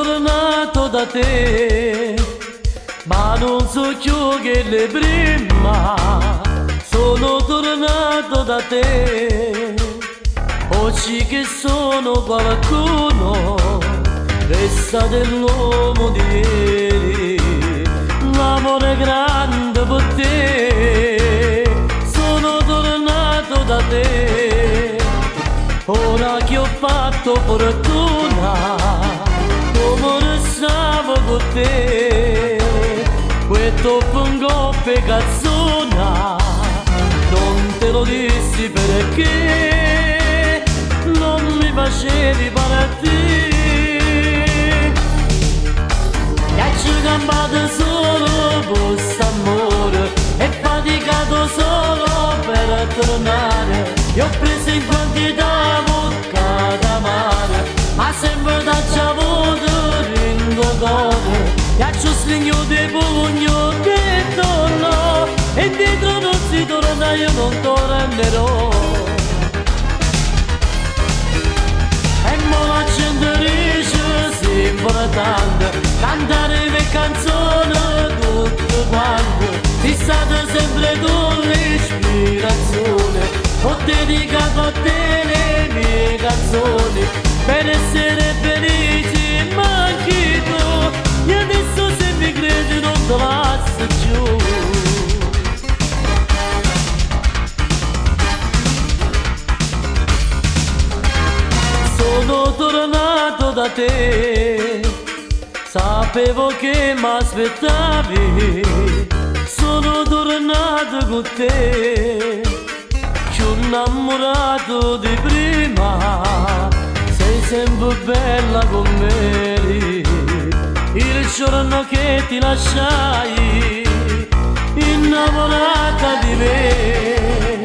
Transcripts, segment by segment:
tornato da te, ma non so più che le prima. Sono tornato da te, oggi che sono qualcuno, resta dell'uomo di ieri. L'amore grande per te, sono tornato da te. Ora che ho fatto fortuna, come restavo con te, questo pungoppe cazzona, non te lo dissi perché non mi facevi partire. E ci campato solo con st'amore e faticato solo per tornare. Io ho preso in quantità bocca da mare, ma sempre da già avuto ringogono. E ci ho stringato di pugno, ho detto no, e dietro non si torna, io non tornerò. E mo la gente dice sì importante cantare le canzoni tutte quante, sei stata sempre tu l'ispirazione. Ho dedicato a te le mie canzoni per essere felici, ma anche tu. E adesso se mi credi non te lascio giù. Sono tornato da te, sapevo che m'aspettavi. Sono tornato con te, più innamorato di prima. Sei sempre bella con me. Il giorno che ti lasciai, innamorata di me,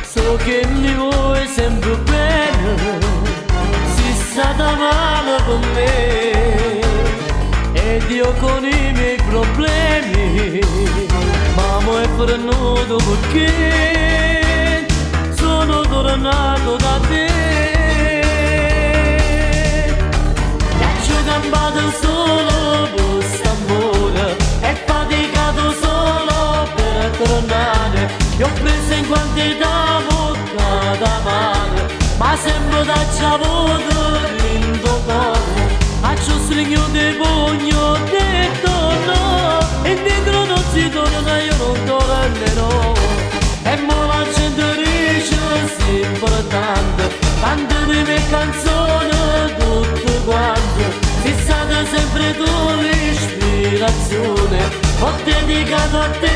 so che mi vuoi sempre bene, sei stata male con me. Ed io con i miei problemi, ma mo è venuto perché sono tornato da te. Campato solo con st'amore e faticato solo per tornare. Io ho preso in quantità bocca da mare, ma sempre da già avuto ringogono. A ciò stringo di pugno, ho detto no, e dentro non si torna, io non tornerò. E mo la gente dice sì importante cantare le mie canzoni tutte quante. Sei stata sempre tu l'ispirazione, ho dedicato a te